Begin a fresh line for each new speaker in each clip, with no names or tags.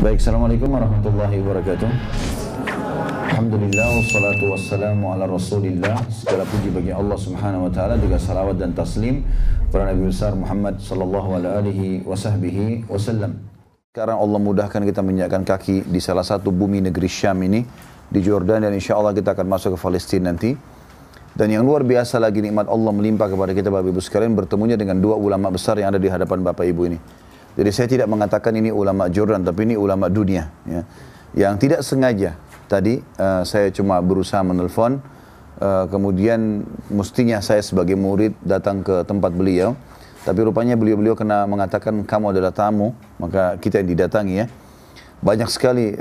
Baik, Assalamualaikum warahmatullahi wabarakatuh. Alhamdulillah, wassalatu wassalamu ala rasulillah. Segala puji bagi Allah subhanahu wa ta'ala, juga salawat dan taslim kepada Nabi besar Muhammad sallallahu alaihi wasallam. Sekarang Allah mudahkan kita menginjakkan kaki di salah satu bumi negeri Syam ini, di Jordan, dan insya Allah kita akan masuk ke Palestina nanti. Dan yang luar biasa lagi, nikmat Allah melimpah kepada kita Bapak Ibu sekalian, bertemunya dengan dua ulama besar yang ada di hadapan Bapak Ibu ini. Jadi saya tidak mengatakan ini ulama Jordan, tapi ini ulama dunia. Ya. Yang tidak sengaja, tadi saya cuma berusaha menelpon, kemudian mestinya saya sebagai murid datang ke tempat beliau. Tapi rupanya beliau kena mengatakan kamu adalah tamu, maka kita yang didatangi ya. Banyak sekali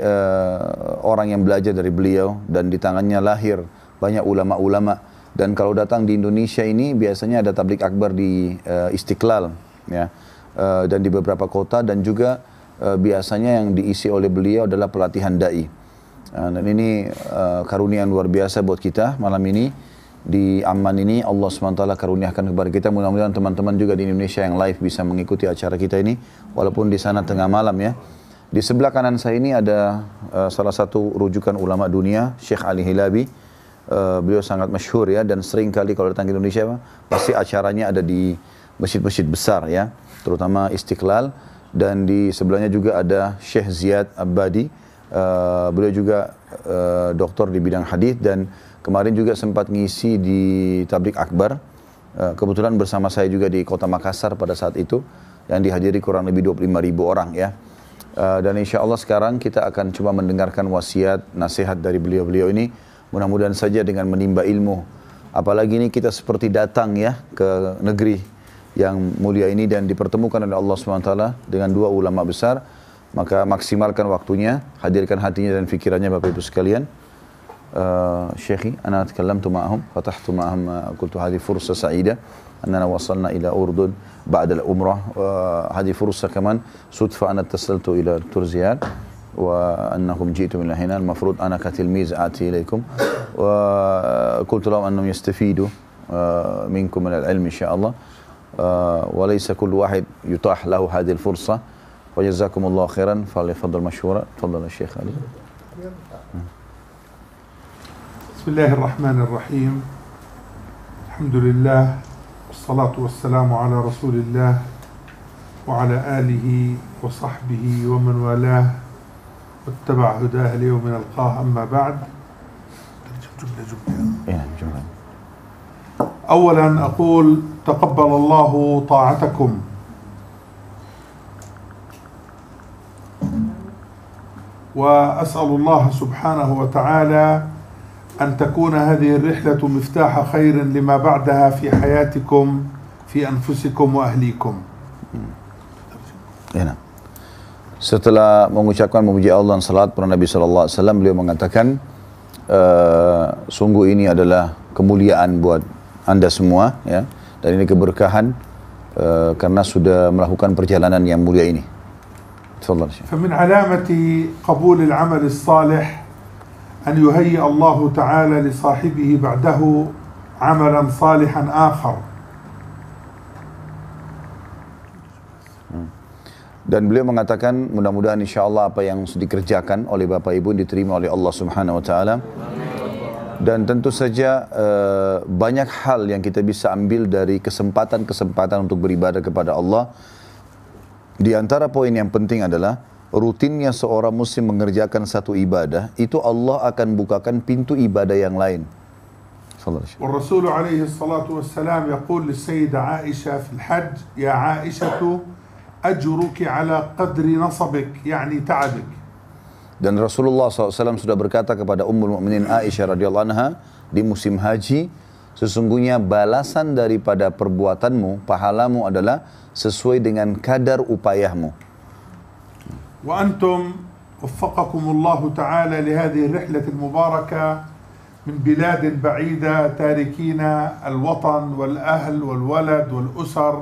orang yang belajar dari beliau dan di tangannya lahir banyak ulama-ulama. Dan kalau datang di Indonesia ini biasanya ada tablik akbar di Istiqlal ya. Dan di beberapa kota, dan juga biasanya yang diisi oleh beliau adalah pelatihan da'i. Dan ini karunia yang luar biasa buat kita malam ini. Di Amman ini Allah SWT karuniakan kepada kita. Mudah-mudahan teman-teman juga di Indonesia yang live bisa mengikuti acara kita ini, walaupun di sana tengah malam ya. Di sebelah kanan saya ini ada salah satu rujukan ulama dunia, Syekh Ali Hilabi. Beliau sangat masyhur ya, dan sering kali kalau datang ke Indonesia pasti acaranya ada di masjid-masjid besar ya, terutama Istiqlal. Dan di sebelahnya juga ada Syekh Ziyad Abadi. Beliau juga doktor di bidang hadis, dan kemarin juga sempat ngisi di tablik akbar. Kebetulan bersama saya juga di kota Makassar pada saat itu, yang dihadiri kurang lebih 25.000 orang ya. Dan insya Allah sekarang kita akan coba mendengarkan wasiat, nasihat dari beliau-beliau ini. Mudah-mudahan saja dengan menimba ilmu. Apalagi ini kita seperti datang ya ke negeri yang mulia ini dan dipertemukan oleh Allah SWT dengan dua ulama besar. Maka maksimalkan waktunya, hadirkan hatinya dan fikirannya Bapak Ibu sekalian. Syekhi, ana tkallamtu ma'ahum, fatahtu ma'ahum, qultu hadhi fursa sa'ida, annana wasalna ila Urdun ba'da al-umrah, hadhi fursa kaman, sudfa ana tasaltu ila Dr. Ziyad, وأنكم جئتم إلى هنا المفروض أنا كتلميذ آتي إليكم وقلت لهم أنهم يستفيدوا منكم من العلم إن شاء الله وليس كل واحد يتاح له هذه الفرصة وجزاكم الله خيرا فليفضل مشهورا تفضل الشيخ علي.
بسم الله الرحمن الرحيم الحمد لله والصلاة والسلام على رسول الله وعلى آله وصحبه ومن والاه واتبع هداه اليوم نلقاه. أما بعد، أولا أقول تقبل الله طاعتكم وأسأل الله سبحانه وتعالى أن تكون هذه الرحلة مفتاح خير لما بعدها في حياتكم في أنفسكم وأهليكم.
Setelah mengucapkan memuji Allah dan salat kepada Nabi SAW, beliau mengatakan, sungguh ini adalah kemuliaan buat anda semua, ya, dan ini keberkahan karena sudah melakukan perjalanan yang mulia ini.
فمن علامة قبول العمل الصالح أن يهيئ الله تعالى لصاحبه بعده عملا صالحا آخر.
Dan beliau mengatakan mudah-mudahan insya Allah apa yang dikerjakan oleh Bapak Ibu diterima oleh Allah Subhanahu Wa Taala. Dan tentu saja banyak hal yang kita bisa ambil dari kesempatan-kesempatan untuk beribadah kepada Allah. Di antara poin yang penting adalah rutinnya seorang muslim mengerjakan satu ibadah, itu Allah akan bukakan pintu ibadah yang lain.
والرسول عليه الصلاة والسلام يقول للسيدة عائشة في الحج يا عائشة أجرك على قدر نصبك يعني تعبك.
Dan Rasulullah SAW sudah berkata kepada Ummul Mukminin Aisyah radhiyallahu anha di musim haji, sesungguhnya balasan daripada perbuatanmu, pahalamu adalah sesuai dengan kadar upayahmu.
وأنتم وفقكم الله تعالى لهذه الرحلة المباركة من بلاد بعيدة تاركين الوطن والأهل والولد والأسر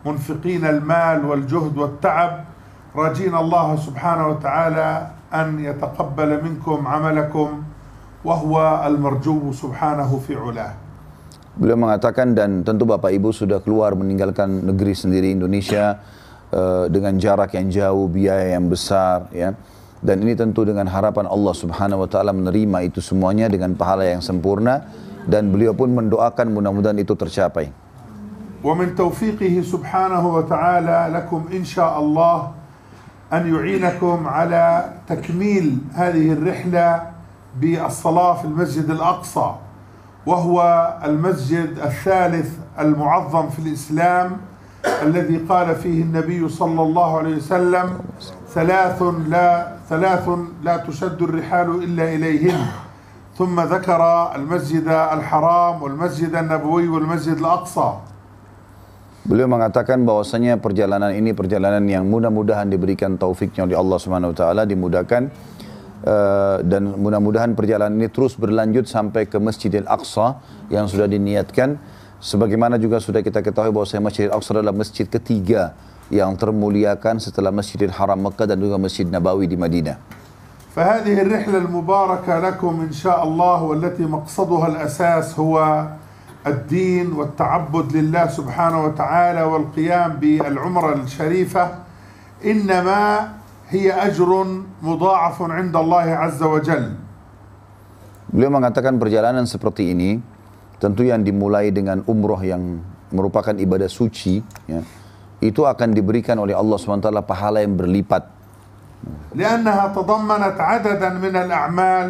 منفقين المال والجهد والتعب راجين الله سبحانه وتعالى أن يتقبل منكم عملكم وهو المرجو سبحانه في علاه.
Beliau mengatakan, dan tentu Bapak Ibu sudah keluar meninggalkan negeri sendiri Indonesia dengan jarak yang jauh, biaya yang besar ya. Dan ini tentu dengan harapan Allah Subhanahu wa taala menerima itu semuanya dengan pahala yang sempurna, dan beliau pun mendoakan mudah-mudahan itu tercapai.
ومن توفيقه سبحانه وتعالى لكم إن شاء الله أن يعينكم على تكميل هذه الرحلة بالصلاة في المسجد الأقصى، وهو المسجد الثالث المعظم في الإسلام الذي قال فيه النبي صلى الله عليه وسلم ثلاث لا تشد الرحال إلا إليهن، ثم ذكر المسجد الحرام والمسجد النبوي والمسجد الأقصى.
Beliau mengatakan bahwasanya perjalanan ini perjalanan yang mudah-mudahan diberikan taufiknya oleh Allah Subhanahu wa taala, dimudahkan, dan mudah-mudahan perjalanan ini terus berlanjut sampai ke Masjidil Aqsa yang sudah diniatkan, sebagaimana juga sudah kita ketahui bahwasanya Masjidil Aqsa adalah masjid ketiga yang termuliakan setelah Masjidil Haram Mekah dan juga Masjid Nabawi di Madinah.
فهذه الرحلة المباركة لكم إن شاء الله، والتي مقصدها الأساس هو الدين والتعبد لله سبحانه وتعالى والقيام بالعمرة الشريفة، إنما هي أجر مضاعف عند الله عز وجل.
Beliau mengatakan perjalanan seperti ini tentu yang dimulai dengan umroh yang merupakan ibadah suci, ya, itu akan diberikan oleh Allah SWT pahala yang berlipat.
لأنها تضمنت عددا من الأعمال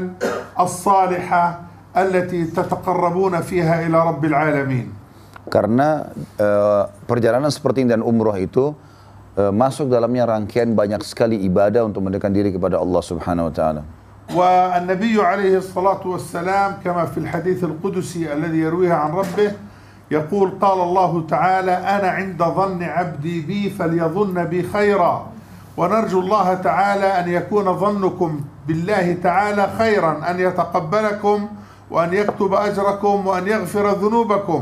الصالحة التي تتقربون فيها إلى رب العالمين. Karena
perjalanan seperti ini dan umroh itu masuk dalamnya rangkaian banyak sekali ibadah untuk mendekatkan diri kepada Allah Subhanahu wa taala.
والنبي عليه الصلاة والسلام كما في الحديث القدسي الذي يرويه عن ربه يقول قال الله تعالى أنا عند ظن عبدي بي فليظن بي خيرا ونرجو الله تعالى أن يكون ظنكم بالله تعالى خيرا أن يتقبلكم وأن يكتب أجركم وأن يغفر ذنوبكم.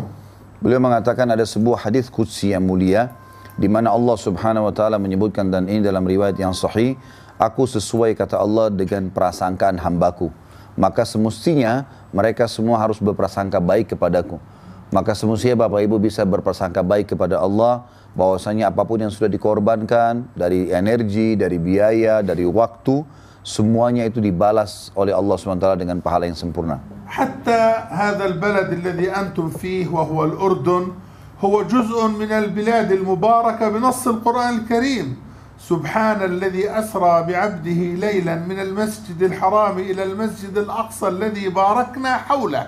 Beliau mengatakan ada sebuah hadis qudsi yang mulia di mana Allah Subhanahu wa taala menyebutkan, dan ini dalam riwayat yang sahih, aku sesuai kata Allah dengan prasangkaan hambaku, maka semestinya mereka semua harus berprasangka baik kepadaku. Maka semestinya Bapak Ibu bisa berprasangka baik kepada Allah bahwasanya apapun yang sudah dikorbankan dari energi, dari biaya, dari waktu, semuanya itu dibalas oleh Allah SWT dengan pahala yang sempurna.
حتى هذا البلد الذي أنتم فيه وهو الأردن هو جزء من البلاد المباركة بنص القرآن الكريم. سبحان الذي أسرى بعبده ليلا من المسجد الحرام إلى المسجد الأقصى الذي باركنا حوله،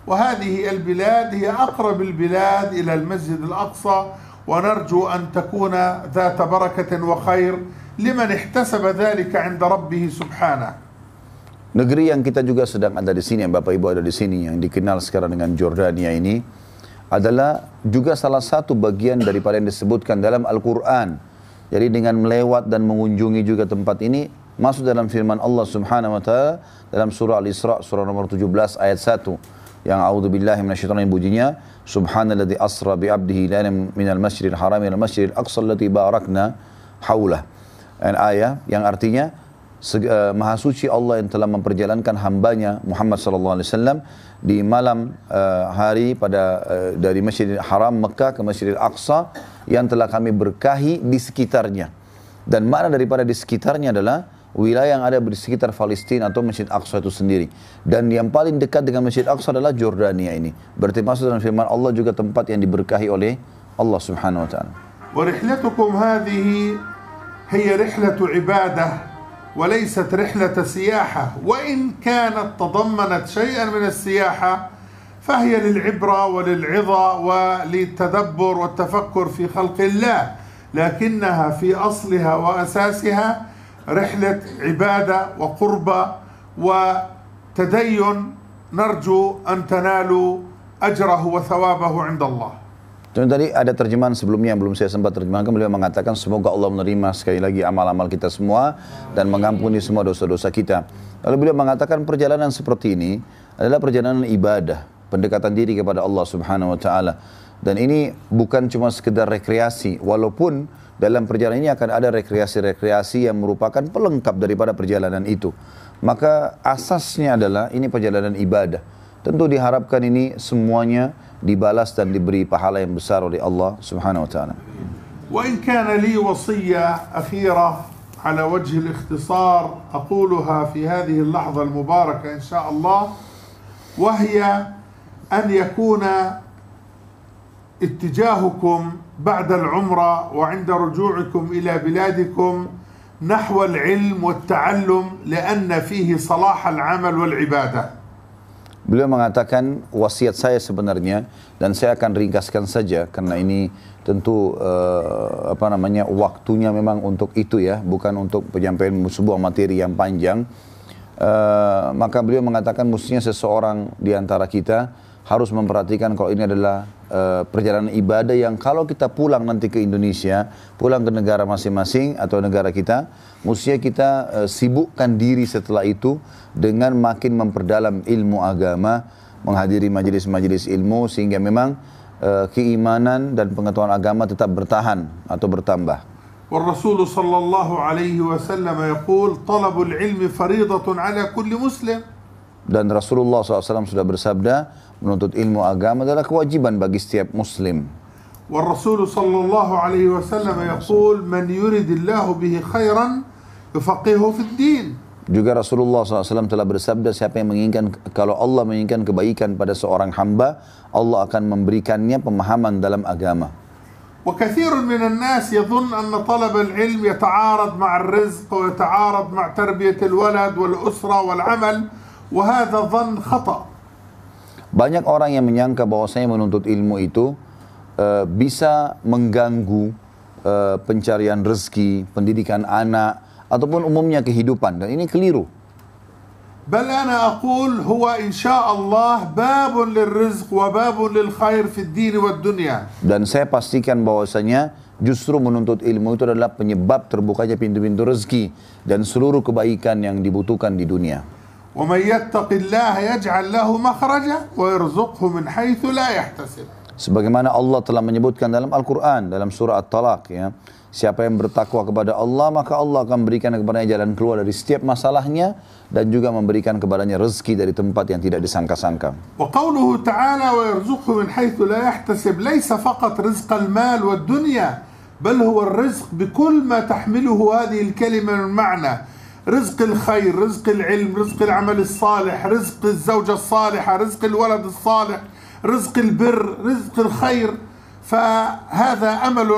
وهذه البلاد هي أقرب البلاد إلى المسجد الأقصى، ونرجو أن تكون ذات بركة وخير لمن احتسب ذلك عند ربه سبحانه.
Negeri yang kita juga sedang ada di sini, yang Bapak Ibu ada di sini, yang dikenal sekarang dengan Jordania ini, adalah juga salah satu bagian daripada yang disebutkan dalam Al-Quran. Jadi dengan melewat dan mengunjungi juga tempat ini, masuk dalam firman Allah Subhanahu wa taala dalam surah Al-Isra, surah nomor 17 ayat 1, yang a'udzubillahi minasyaitonir bunyinya, subhanalladzi asra bi 'abdihi lailan minal masjidil haram ilal masjidil aqsa allati barakna haulah. Ayat yang artinya Maha suci Allah yang telah memperjalankan hambanya Muhammad SAW di malam hari dari Masjidil Haram Mekah ke Masjidil Aqsa yang telah kami berkahi di sekitarnya. Dan makna daripada di sekitarnya adalah wilayah yang ada di sekitar Palestina atau Masjid Aqsa itu sendiri. Dan yang paling dekat dengan Masjid Aqsa adalah Jordania ini. Berarti masuk dalam firman Allah juga tempat yang diberkahi oleh Allah Subhanahu wa taala.
ورحلتكم هذه هي رحلة عبادة وليست رحلة سياحة، وإن كانت تضمنت شيئا من السياحة فهي للعبرة وللعظة وللتدبر والتفكر في خلق الله، لكنها في أصلها وأساسها رحلة عبادة وقربة وتدين نرجو أن تنالوا أجره وثوابه عند الله.
Dan tadi ada terjemahan sebelumnya yang belum saya sempat terjemahkan. Beliau mengatakan semoga Allah menerima sekali lagi amal-amal kita semua dan mengampuni semua dosa-dosa kita. Lalu beliau mengatakan perjalanan seperti ini adalah perjalanan ibadah, pendekatan diri kepada Allah Subhanahu wa taala. Dan ini bukan cuma sekedar rekreasi, walaupun dalam perjalanan ini akan ada rekreasi-rekreasi yang merupakan pelengkap daripada perjalanan itu. Maka asasnya adalah ini perjalanan ibadah. Tentu diharapkan ini semuanya dibalas dan diberi pahala yang besar oleh Allah Subhanahu wa taala.
وإن كان لي وصية أخيرة على وجه الاختصار أقولها في هذه اللحظة المباركة إن شاء الله، وهي أن يكون اتجاهكم بعد العمرة وعند رجوعكم إلى بلادكم نحو العلم والتعلم لأن فيه صلاح العمل والعبادة.
Beliau mengatakan wasiat saya sebenarnya, dan saya akan ringkaskan saja karena ini tentu waktunya memang untuk itu ya, bukan untuk penyampaian sebuah materi yang panjang. Maka beliau mengatakan mestinya seseorang di antara kita harus memperhatikan kalau ini adalah perjalanan ibadah yang kalau kita pulang nanti ke Indonesia, pulang ke negara masing-masing atau negara kita, mestinya kita sibukkan diri setelah itu dengan makin memperdalam ilmu agama, menghadiri majelis-majelis ilmu sehingga memang keimanan dan pengetahuan agama tetap bertahan atau bertambah.
والرسول صلى الله عليه وسلم يقول طلب العلم فريضة على كل مسلم.
Dan Rasulullah SAW sudah bersabda, menuntut ilmu agama adalah kewajiban bagi setiap muslim.
والرسول صلى الله عليه وسلم يقول من يريد الله به خيرا يفقهه في الدين.
Juga Rasulullah SAW telah bersabda, siapa yang menginginkan, kalau Allah menginginkan kebaikan pada seorang hamba, Allah akan memberikannya pemahaman dalam agama.
وكثير من الناس يظن أن طلب العلم يتعارض مع الرزق ويتعارض مع تربية الولد والأسرة والعمل، وهذا ظن خطأ.
Banyak orang yang menyangka bahwasanya menuntut ilmu itu bisa mengganggu pencarian rezeki, pendidikan anak, ataupun umumnya kehidupan, dan ini keliru.
بل أنا أقول هو إن شاء الله باب للرزق وباب للخير في الدين والدنيا.
Dan saya pastikan bahwasanya justru menuntut ilmu itu adalah penyebab terbukanya pintu-pintu rezeki dan seluruh kebaikan yang dibutuhkan di dunia.
ومن يتق الله يجعل له مخرجا ويرزقه من حيث لا يحتسب.
Sebagaimana Allah telah menyebutkan dalam Al-Quran, dalam surah At-Talaq ya, siapa yang bertakwa kepada Allah, maka Allah akan berikan kepadanya jalan keluar dari setiap masalahnya dan juga memberikan kepadanya rezeki dari tempat yang tidak disangka-sangka.
وقوله تعالى ويرزقه من حيث لا يحتسب ليس فقط رزق المال والدنيا بل هو الرزق بكل ما تحمله هذه الكلمة من معنى، رزق الخير، رزق العلم، رزق العمل الصالح، رزق الزوجة الصالحة، رزق الولد الصالح، رزق البر، رزق الخير. فهذا أمل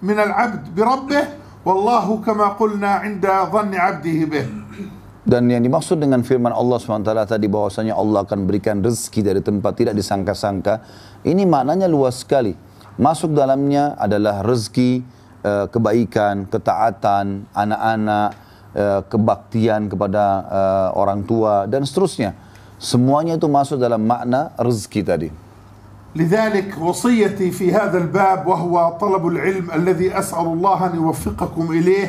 من العبد بربه والله كما قلنا عند ظن عبده به.
Dan yang dimaksud dengan firman Allah SWT tadi bahwasanya Allah akan berikan rezeki dari tempat tidak disangka-sangka, ini maknanya luas sekali. Masuk dalamnya adalah rezeki, kebaikan, ketaatan, anak-anak, kebaktian kepada orang tua dan seterusnya. Semuanya itu masuk dalam makna rezeki tadi.
لذلك وصيتي في هذا الباب وهو طلب العلم الذي أسأل الله أن يوفقكم إليه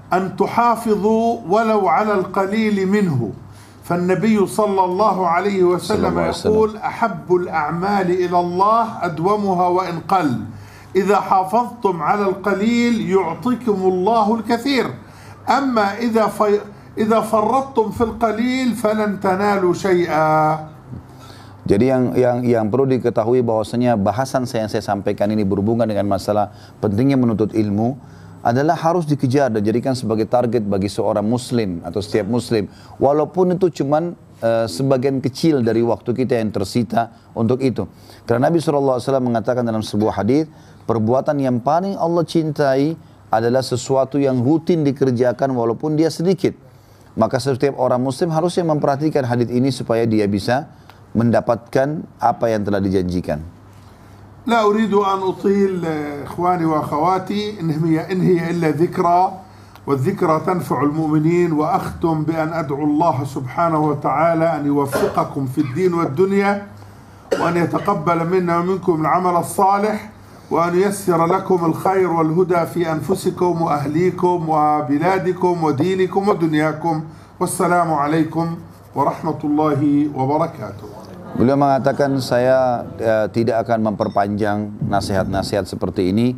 أن تحافظوا ولو على القليل منه، فالنبي صلى الله عليه وسلم يقول أحب الأعمال إلى الله أدومها وإن قل، إذا حافظتم على القليل يعطيكم الله الكثير، أما إذا فرطتم في القليل فلن تنالوا شيئا.
Jadi yang perlu diketahui bahwasanya bahasan yang saya sampaikan ini berhubungan dengan masalah pentingnya menuntut ilmu adalah harus dikejar dan jadikan sebagai target bagi seorang muslim atau setiap muslim, walaupun itu cuman sebagian kecil dari waktu kita yang tersita untuk itu. Karena Nabi SAW mengatakan dalam sebuah hadis, perbuatan yang paling Allah cintai adalah sesuatu yang rutin dikerjakan walaupun dia sedikit. Maka setiap orang muslim harusnya memperhatikan hadis ini supaya dia bisa mendapatkan apa yang telah dijanjikan.
لا أريد أن أطيل إخواني وأخواتي، إن هي إلا ذكرى، والذكرى تنفع المؤمنين. وأختم بأن أدعو الله سبحانه وتعالى أن يوفقكم في الدين والدنيا، وأن يتقبل منا ومنكم العمل الصالح، وأن ييسر لكم الخير والهدى في أنفسكم وأهليكم وبلادكم ودينكم ودنياكم. والسلام عليكم ورحمة الله وبركاته.
Beliau mengatakan saya tidak akan memperpanjang nasihat-nasihat seperti ini.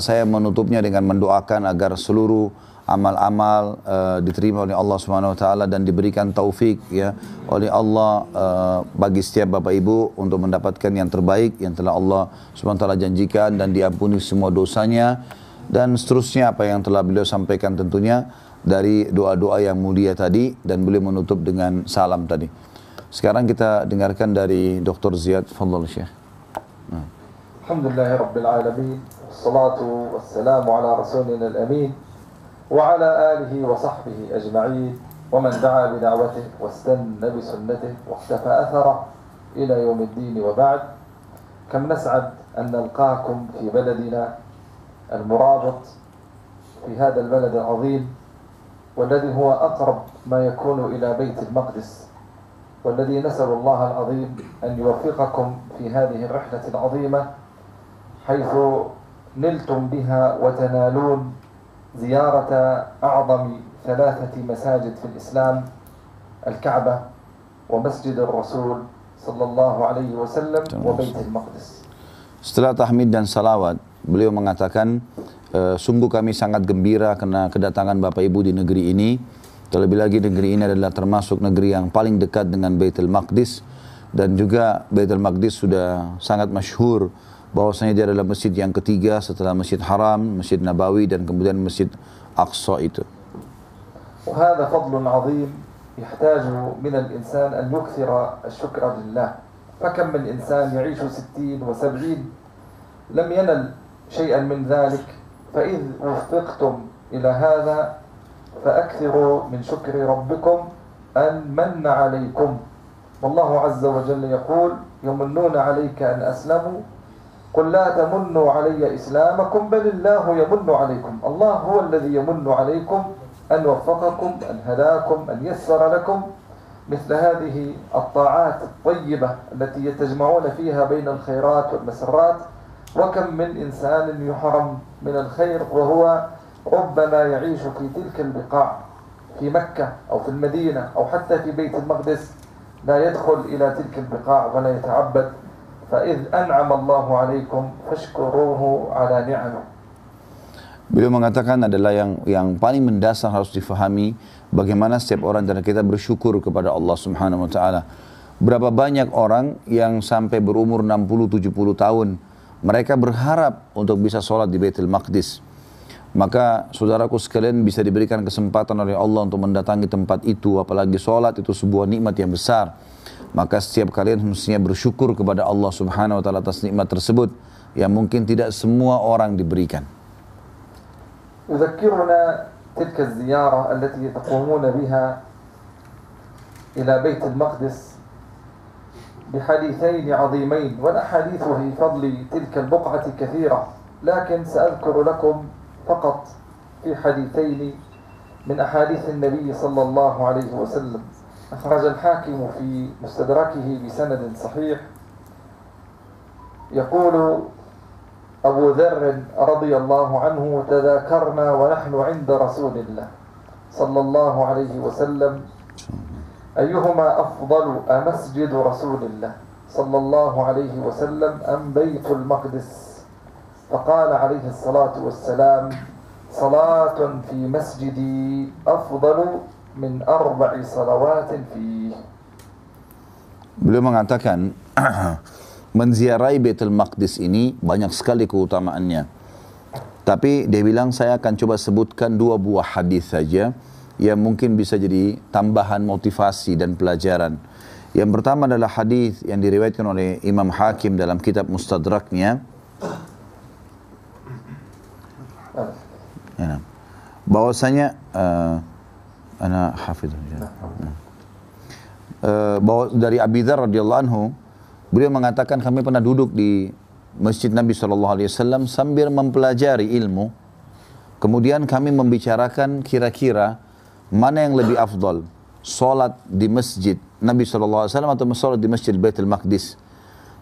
Saya menutupnya dengan mendoakan agar seluruh amal-amal diterima oleh Allah Subhanahu wa taala dan diberikan taufik ya oleh Allah bagi setiap Bapak Ibu untuk mendapatkan yang terbaik yang telah Allah Subhanahu wa taala janjikan dan diampuni semua dosanya. dan seterusnya apa yang telah beliau sampaikan tentunya dari doa-doa yang mulia tadi, dan beliau menutup dengan salam tadi. Sekarang kita dengarkan dari Dr. Ziyad. Fadhal Syekh.
Alhamdulillahirabbil alamin, wassalatu wassalamu ala rasulina al-amin wa ala alihi wa sahbihi ajma'in wa man da'a bi da'watihi wastanna bi sunnatihi wa ihtafa athara ila yaumiddin wa ba'd. Kam nas'ad an nalqakum fi baladina المرابط في هذا البلد العظيم والذي هو أقرب ما يكون إلى بيت المقدس، والذي نسأل الله العظيم أن يوفقكم في هذه الرحلة العظيمة حيث نلتم بها وتنالون زيارة أعظم 3 مساجد في الإسلام، الكعبة ومسجد الرسول صلى الله عليه وسلم وبيت المقدس.
Setelah tahmid dan salawat, beliau mengatakan, sungguh kami sangat gembira karena kedatangan Bapak Ibu di negeri ini. Terlebih lagi negeri ini adalah termasuk negeri yang paling dekat dengan Baitul Maqdis, dan juga Baitul Maqdis sudah sangat masyhur bahwasanya dia adalah masjid yang ketiga setelah Masjid Haram, Masjid Nabawi, dan kemudian Masjid Aqsa itu.
وهذا فضل عظيم يحتاج من الإنسان أن يكثر الشكر لله. فكم من إنسان يعيش 60 و70 لم ينل شيئا من ذلك، فإذ وفقتم إلى هذا فأكثروا من شكر ربكم أن من عليكم. والله عز وجل يقول يمنون عليك أن أسلموا قل لا تمنوا علي إسلامكم بل الله يمن عليكم. الله هو الذي يمن عليكم أن وفقكم، أن هداكم، أن يسر لكم مثل هذه الطاعات الطيبة التي يتجمعون فيها بين الخيرات والمسرات. وكم من إنسان يحرم من الخير وهو ربما يعيش في تلك البقاع في مكة أو في المدينة أو حتى في بيت المقدس، لا يدخل إلى تلك البقاع ولا يتعبد. فإذ أنعم الله عليكم فاشكروه على نعمه.
Beliau mengatakan adalah yang paling mendasar harus difahami bagaimana setiap orang dari kita bersyukur kepada Allah Subhanahu wa taala. Berapa banyak orang yang sampai berumur 60-70 tahun mereka berharap untuk bisa sholat di Baitul Maqdis. Maka saudaraku sekalian, bisa diberikan kesempatan oleh Allah untuk mendatangi tempat itu, apalagi sholat itu sebuah nikmat yang besar. Maka setiap kalian mestinya bersyukur kepada Allah Subhanahu wa taala atas nikmat tersebut yang mungkin tidak semua orang diberikan.
يذكرنا تلك الزيارة التي تقومون بها إلى بيت المقدس بحديثين عظيمين، والأحاديث في فضل تلك البقعة كثيرة، لكن سأذكر لكم فقط في حديثين من أحاديث النبي صلى الله عليه وسلم. أخرج الحاكم في مستدركه بسند صحيح، يقول أبو ذر رضي الله عنه تذاكرنا ونحن عند رسول الله صلى الله عليه وسلم أيهما أفضل أمسجد رسول الله صلى الله عليه وسلم أم بيت المقدس؟ فقال عليه الصلاة والسلام صلاة في مسجدي أفضل من 4 صلوات فيه.
Beliau mengatakan menziarahi Baitul Maqdis ini banyak sekali keutamaannya. Tapi dia bilang saya akan coba sebutkan 2 buah hadis saja yang mungkin bisa jadi tambahan motivasi dan pelajaran. Yang pertama adalah hadis yang diriwayatkan oleh Imam Hakim dalam kitab Mustadraknya. Ya, bahwasanya ana hafidh bahwa dari Abi Dzar radhiyallahu anhu, beliau mengatakan kami pernah duduk di Masjid Nabi SAW sambil mempelajari ilmu. Kemudian kami membicarakan kira-kira mana yang lebih afdal, solat di Masjid Nabi SAW atau solat di Masjid Baitul Maqdis.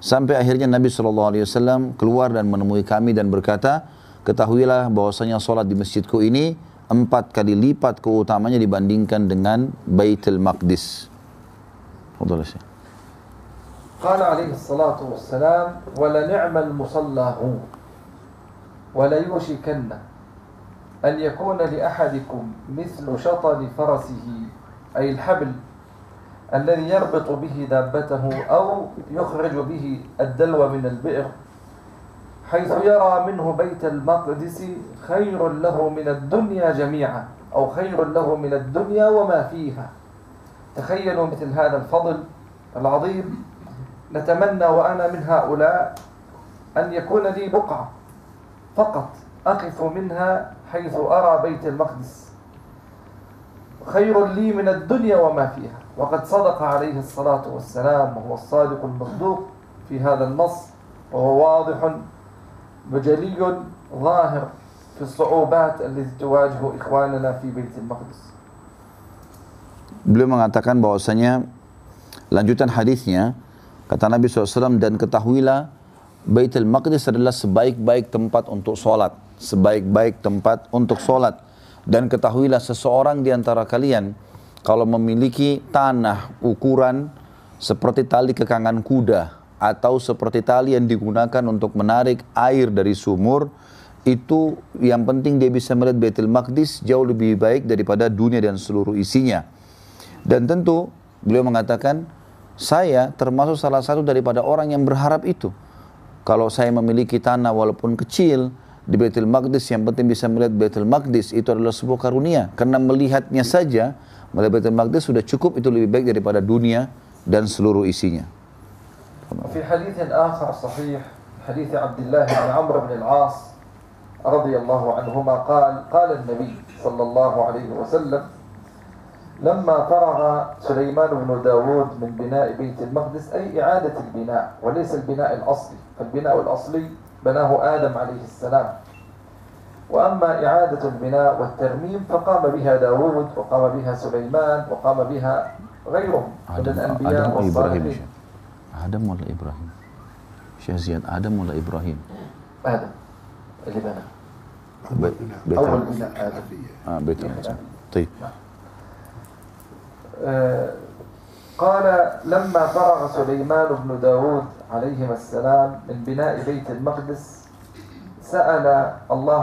Sampai akhirnya Nabi SAW keluar dan menemui kami dan berkata, ketahuilah bahwasanya solat di masjidku ini 4 kali lipat keutamanya dibandingkan dengan Baitul Maqdis.
قال عليه الصلاة والسلام ولنعم المصلى هو وليوشكن أن يكون لأحدكم مثل شطن فرسه أي الحبل الذي يربط به دابته أو يخرج به الدلو من البئر حيث يرى منه بيت المقدس خير له من الدنيا جميعا أو خير له من الدنيا وما فيها. تخيلوا مثل هذا الفضل العظيم. نتمنى وأنا من هؤلاء أن يكون لي بقعة فقط أقف منها حيث أرى بيت المقدس خير لي من الدنيا وما فيها. وقد صدق عليه الصلاة والسلام وهو الصادق المصدوق في هذا النص، وهو واضح وجلي ظاهر في الصعوبات التي تواجه إخواننا في بيت المقدس.
Beliau mengatakan bahwasanya lanjutan hadisnya, kata Nabi SAW, dan ketahuilah Baitul Maqdis adalah sebaik-baik tempat untuk sholat, sebaik-baik tempat untuk sholat. Dan ketahuilah seseorang di antara kalian kalau memiliki tanah ukuran seperti tali kekangan kuda atau seperti tali yang digunakan untuk menarik air dari sumur, itu yang penting dia bisa melihat Baitul Maqdis jauh lebih baik daripada dunia dan seluruh isinya. Dan tentu beliau mengatakan, saya termasuk salah satu daripada orang yang berharap itu. Kalau saya memiliki tanah walaupun kecil di Baitul Maqdis, yang penting bisa melihat Baitul Maqdis, itu adalah sebuah karunia. Karena melihatnya saja, melihat Baitul Maqdis sudah cukup, itu lebih baik daripada dunia dan seluruh isinya.
في حديث آخر صحيح حديث عبد الله بن عمرو بن العاص رضي الله عنهما قال النبي صلى الله عليه وسلم لما فرغ سليمان بن داود من بناء بيت المقدس، أي إعادة البناء وليس البناء الأصلي، فالبناء الأصلي بناه آدم عليه السلام، وأما إعادة البناء والترميم فقام بها داود وقام بها سليمان وقام بها غيرهم من الأنبياء والصالحين.
آدم ولا إبراهيم؟ شيخ زياد، آدم ولا إبراهيم؟
آدم اللي بنى أول بناء آدم.
بيت طيب.
قال لما فرغ سليمان بن داود عليهما السلام من بناء بيت المقدس سأل الله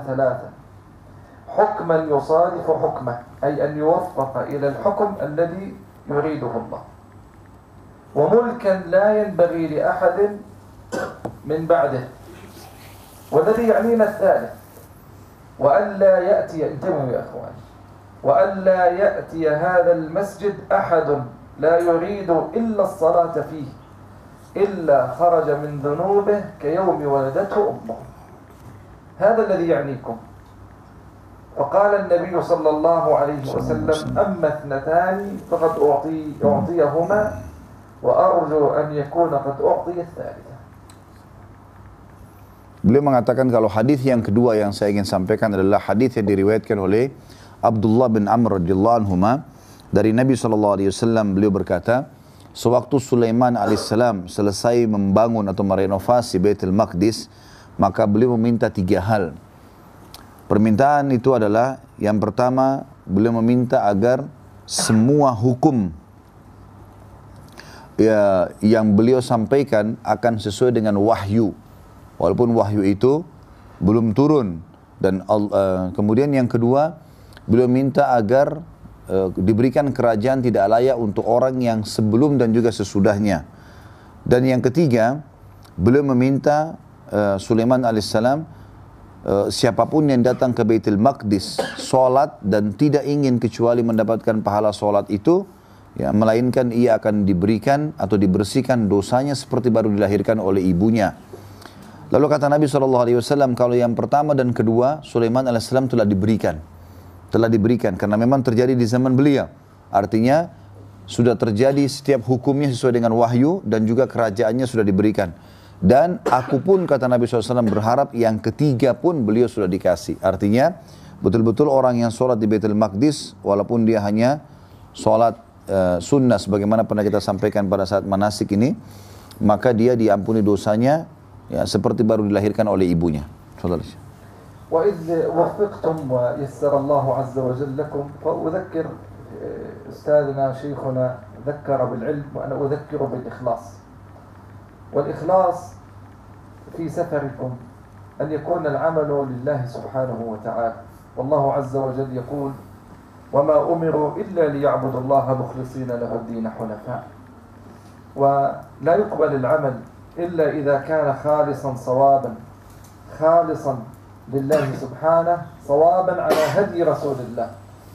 ثلاثة حكما يصادف حكمه، أي أن يوفق إلى الحكم الذي يريده الله، وملكا لا ينبغي لأحد من بعده، والذي يعنينا الثالث وألا يأتي، انتبهوا يا أخوان، وألا يأتي هذا المسجد أحد لا يريد إلا الصلاة فيه إلا خرج من ذنوبه كيوم ولدته أمه. هذا الذي يعنيكم. فقال النبي صلى الله عليه وسلم أما اثنتان فقد أعطيهما وأرجو أن يكون قد أعطي الثالثة.
Beliau mengatakan kalau hadis yang kedua yang saya ingin sampaikan adalah hadis yang diriwayatkan oleh Abdullah bin Amr radhiyallahu anhuma dari Nabi SAW. Beliau berkata, sewaktu Sulaiman alaihissalam selesai membangun atau merenovasi Baitul Maqdis, maka beliau meminta 3 hal. Permintaan itu adalah, yang pertama, beliau meminta agar semua hukum yang beliau sampaikan akan sesuai dengan wahyu, walaupun wahyu itu belum turun. Dan kemudian yang kedua, beliau minta agar diberikan kerajaan tidak layak untuk orang yang sebelum dan juga sesudahnya. Dan yang ketiga, beliau meminta Sulaiman alaihissalam, siapapun yang datang ke Baitul Maqdis sholat dan tidak ingin kecuali mendapatkan pahala sholat itu, ya, melainkan ia akan diberikan atau dibersihkan dosanya seperti baru dilahirkan oleh ibunya. Lalu kata Nabi SAW, kalau yang pertama dan kedua, Sulaiman alaihissalam telah diberikan karena memang terjadi di zaman beliau. Artinya sudah terjadi setiap hukumnya sesuai dengan wahyu dan juga kerajaannya sudah diberikan. Dan aku pun, kata Nabi SAW, berharap yang ketiga pun beliau sudah dikasih. Artinya betul-betul orang yang sholat di Baitul Maqdis, walaupun dia hanya sholat sunnah sebagaimana pernah kita sampaikan pada saat manasik ini, maka dia diampuni dosanya, ya, seperti baru dilahirkan oleh ibunya.
وإذ وفقتم ويسر الله عز وجل لكم فأذكر أستاذنا شيخنا ذكر بالعلم وأنا أذكر بالإخلاص. والإخلاص في سفركم أن يكون العمل لله سبحانه وتعالى، والله عز وجل يقول وما أمروا إلا ليعبدوا الله مخلصين له الدين حنفاء. ولا يقبل العمل إلا إذا كان خالصا صوابا خالصا لله سبحانه صوابا على هدي رسول الله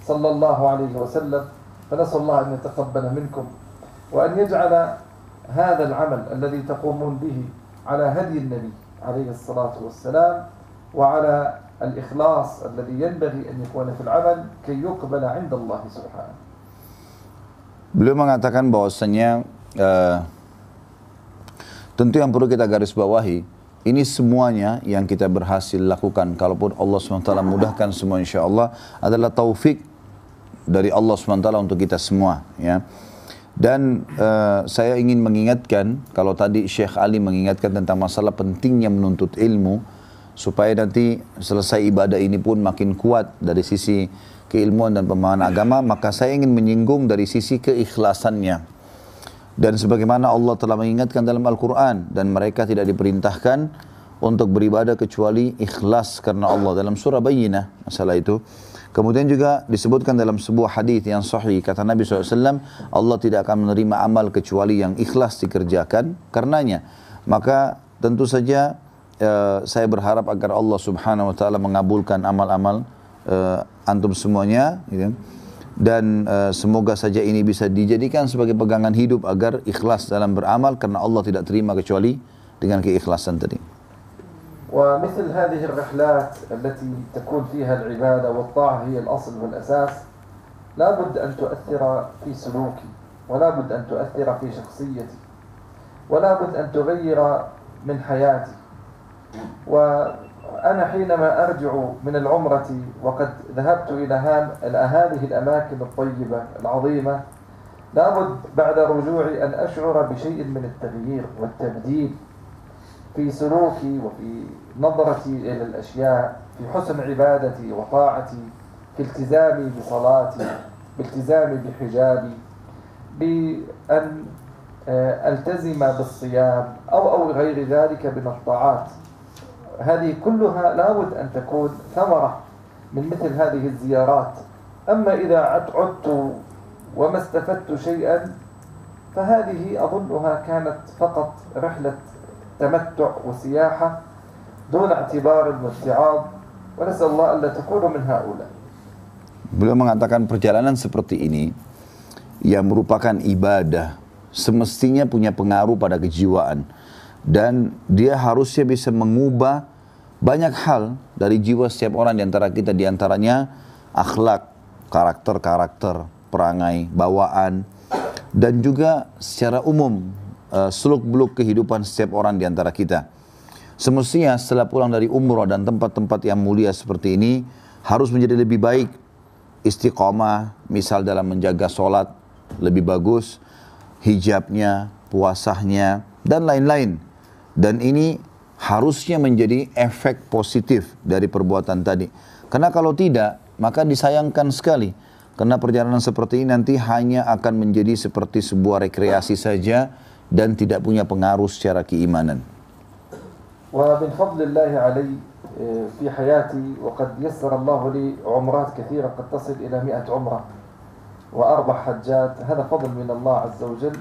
صلى الله عليه وسلم. فنسأل الله أن يتقبل منكم وأن يجعل هذا العمل الذي تقومون به على هدي النبي عليه الصلاة والسلام وعلى الإخلاص الذي ينبغي أن يكون في العمل كي يقبل عند الله سبحانه.
Beliau mengatakan bahwasanya tentu yang perlu kita garis bawahi, ini semuanya yang kita berhasil lakukan, kalaupun Allah SWT mudahkan semua insyaAllah, adalah taufik dari Allah SWT untuk kita semua. Ya. Dan saya ingin mengingatkan, kalau tadi Syekh Ali mengingatkan tentang masalah pentingnya menuntut ilmu, supaya nanti selesai ibadah ini pun makin kuat dari sisi keilmuan dan pemahaman agama, maka saya ingin menyinggung dari sisi keikhlasannya. Dan sebagaimana Allah telah mengingatkan dalam Al-Quran, dan mereka tidak diperintahkan untuk beribadah kecuali ikhlas karena Allah, dalam surah Bayyinah masalah itu. Kemudian juga disebutkan dalam sebuah hadis yang sahih, kata Nabi SAW, Allah tidak akan menerima amal kecuali yang ikhlas dikerjakan karenanya. Maka tentu saja saya berharap agar Allah Subhanahu Wa Taala mengabulkan amal-amal antum semuanya, gitu. Dan semoga saja ini bisa dijadikan sebagai pegangan hidup agar ikhlas dalam beramal, karena Allah tidak terima kecuali dengan keikhlasan tadi.
ومثل هذه الرحلات التي تكون فيها العبادة والطاعة هي الأصل والأساس لا بد أن تؤثر في سلوكي ولا بد أن تؤثر في شخصيتي ولا بد أن تغير من حياتي. وأنا حينما أرجع من العمرة وقد ذهبت إلى هذه الأماكن الطيبة العظيمة لا بد بعد رجوعي أن أشعر بشيء من التغيير والتبديل في سلوكي وفي نظرتي إلى الأشياء، في حسن عبادتي وطاعتي، في التزامي بصلاتي، بالتزامي بحجابي، بأن ألتزم بالصيام أو غير ذلك من الطاعات. هذه كلها لابد أن تكون ثمرة من مثل هذه الزيارات. أما إذا عدت وما استفدت شيئا فهذه أظنها كانت فقط رحلة تمتع وسياحة دون اعتبار واتعاظ، ونسأل الله ألا تكون من هؤلاء.
Beliau mengatakan perjalanan seperti ini yang merupakan ibadah semestinya punya pengaruh pada kejiwaan, dan dia harusnya bisa mengubah banyak hal dari jiwa setiap orang di antara kita, di antaranya akhlak, karakter-karakter, perangai, bawaan, dan juga secara umum seluk-beluk kehidupan setiap orang di antara kita. Semestinya setelah pulang dari umrah dan tempat-tempat yang mulia seperti ini harus menjadi lebih baik, istiqomah, misal dalam menjaga sholat lebih bagus, hijabnya, puasanya, dan lain-lain. Dan ini harusnya menjadi efek positif dari perbuatan tadi. Karena kalau tidak, maka disayangkan sekali. Karena perjalanan seperti ini nanti hanya akan menjadi seperti sebuah rekreasi saja dan tidak punya pengaruh secara keimanan.
ومن فضل الله علي في حياتي وقد يسر الله لي عمرات كثيرة قد تصل إلى 100 عمرة و4 حجات، هذا فضل من الله عز وجل.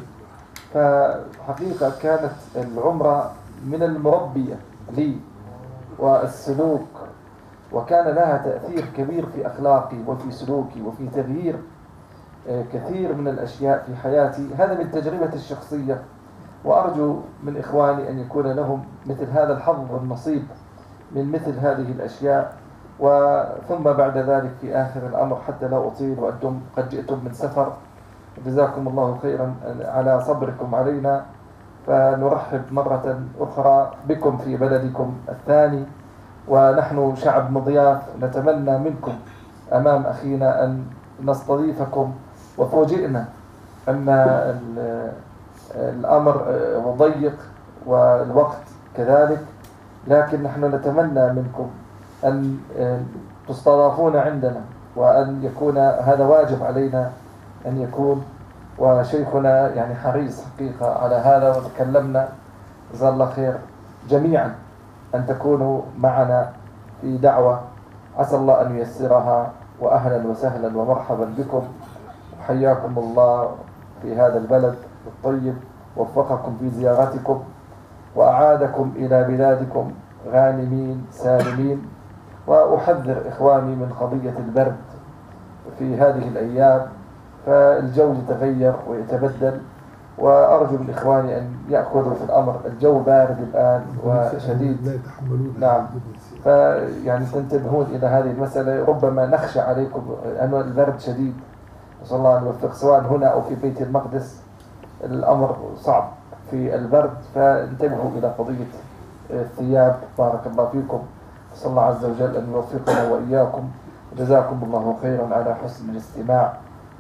فحقيقة كانت العمرة من المربية لي والسلوك، وكان لها تأثير كبير في أخلاقي وفي سلوكي وفي تغيير كثير من الأشياء في حياتي. هذا من تجربتي الشخصية، وأرجو من إخواني أن يكون لهم مثل هذا الحظ والنصيب من مثل هذه الأشياء. وثم بعد ذلك في آخر الأمر حتى لا أطيل وأنتم قد جئتم من سفر، جزاكم الله خيرا على صبركم علينا، فنرحب مرة أخرى بكم في بلدكم الثاني، ونحن شعب مضياف نتمنى منكم أمام أخينا أن نستضيفكم. وفوجئنا أن الأمر ضيق والوقت كذلك، لكن نحن نتمنى منكم أن تستضافون عندنا، وأن يكون هذا واجب علينا أن يكون. وشيخنا يعني حريص حقيقة على هذا، وتكلمنا جزاه الله خير جميعا أن تكونوا معنا في دعوة عسى الله أن ييسرها. وأهلا وسهلا ومرحبا بكم، وحياكم الله في هذا البلد الطيب، وفقكم في زيارتكم. وأعادكم إلى بلادكم غانمين سالمين. وأحذر إخواني من قضية البرد في هذه الأيام، فالجو يتغير ويتبدل، وأرجو من إخواني أن يأخذوا في الأمر. الجو بارد الآن وشديد، نعم، فيعني تنتبهون إلى هذه المسألة. ربما نخشى عليكم أن البرد شديد، نسأل الله أن يوفق، سواء هنا أو في بيت المقدس الأمر صعب في البرد، فانتبهوا إلى قضية الثياب. بارك الله فيكم، نسأل الله عز وجل أن يوفقنا وإياكم. جزاكم الله خيرا على حسن الاستماع،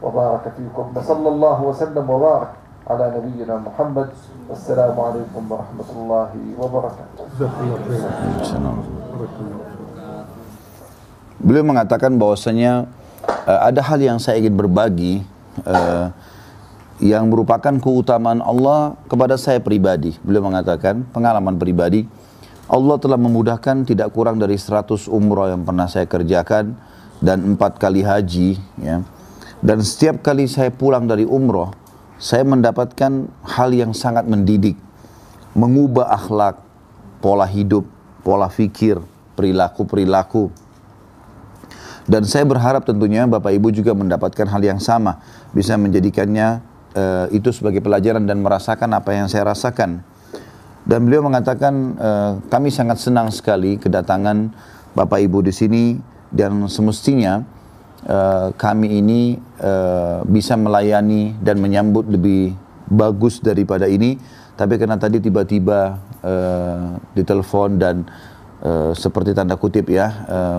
وبارك فيكم، وصلى الله وسلم وبارك على نبينا محمد. والسلام عليكم ورحمة الله وبركاته.
Beliau mengatakan bahwasanya ada hal yang saya ingin berbagi yang merupakan keutamaan Allah kepada saya pribadi. Beliau mengatakan pengalaman pribadi, Allah telah memudahkan tidak kurang dari 100 umrah yang pernah saya kerjakan dan 4 kali haji, ya. Dan setiap kali saya pulang dari umrah, saya mendapatkan hal yang sangat mendidik, mengubah akhlak, pola hidup, pola fikir, perilaku-perilaku. Dan saya berharap tentunya Bapak Ibu juga mendapatkan hal yang sama, bisa menjadikannya itu sebagai pelajaran dan merasakan apa yang saya rasakan. Dan beliau mengatakan kami sangat senang sekali kedatangan Bapak Ibu di sini, dan semestinya kami ini bisa melayani dan menyambut lebih bagus daripada ini. Tapi karena tadi tiba-tiba ditelepon dan seperti tanda kutip ya,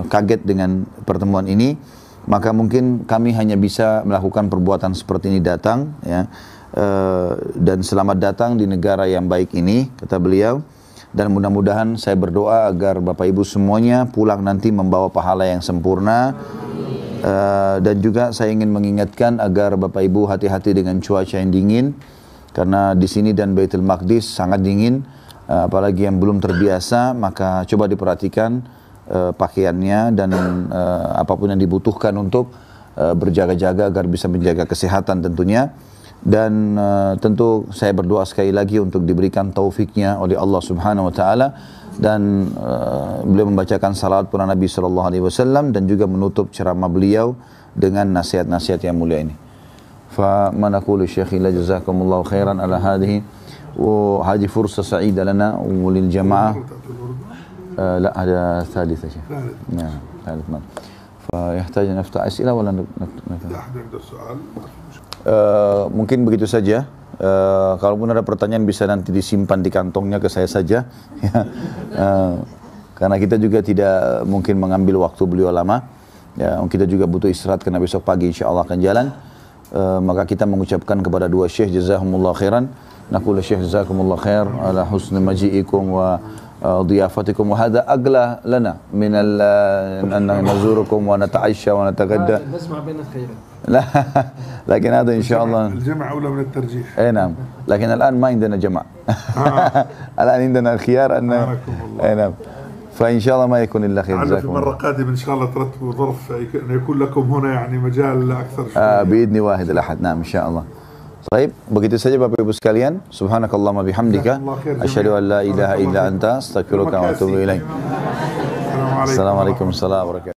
kaget dengan pertemuan ini, maka mungkin kami hanya bisa melakukan perbuatan seperti ini, datang ya, dan selamat datang di negara yang baik ini, kata beliau. Dan mudah-mudahan saya berdoa agar Bapak Ibu semuanya pulang nanti membawa pahala yang sempurna. Dan juga saya ingin mengingatkan agar Bapak Ibu hati-hati dengan cuaca yang dingin, karena di sini dan Baitul Maqdis sangat dingin, apalagi yang belum terbiasa, maka coba diperhatikan pakaiannya dan apapun yang dibutuhkan untuk berjaga-jaga agar bisa menjaga kesehatan tentunya. Dan tentu saya berdoa sekali lagi untuk diberikan taufiknya oleh Allah Subhanahu wa taala, dan beliau membacakan salawat kepada Nabi sallallahu alaihi wasallam dan juga menutup ceramah beliau dengan nasihat-nasihat yang mulia ini. Fa manaqulu syekhina jazakumullahu khairan ala hadhihi wa hadhihi fursah sa'ida lana wa lil jamaah. لا هذا ثالث يا شيخ. نعم ثالث مرة. فيحتاج أن نفتح أسئلة ولا
عنده سؤال؟
mungkin begitu saja. Kalaupun ada pertanyaan bisa nanti disimpan di kantongnya ke saya saja. Karena kita juga tidak mungkin mengambil waktu beliau lama. Ya, kita juga butuh istirahat karena besok pagi insya Allah akan jalan. Maka kita mengucapkan kepada dua syekh jazahumullah khairan. Naqulu syekh jazakumullah khair ala husni maji'ikum wa ضيافتكم وهذا أغلى لنا من أن نزوركم ونتعشى ونتغدى.
نسمع بين الخيرين.
لا لكن هذا إن شاء الله
الجمع أولى من الترجيح.
أي نعم، لكن الآن ما عندنا جمع. الآن عندنا الخيار أن أي نعم، فإن شاء الله ما يكون إلا خير.
في مرة قادمة إن شاء الله ترتبوا ظرف أن يكون لكم هنا يعني مجال أكثر شوية.
بإذن واحد الأحد، نعم إن شاء الله. Baik, begitu saja Bapak Ibu sekalian. Subhanakallahumma bihamdika asyhadu an la ilaha illa anta astaghfiruka wa atubu ilaik. Assalamualaikum warahmatullahi wabarakatuh.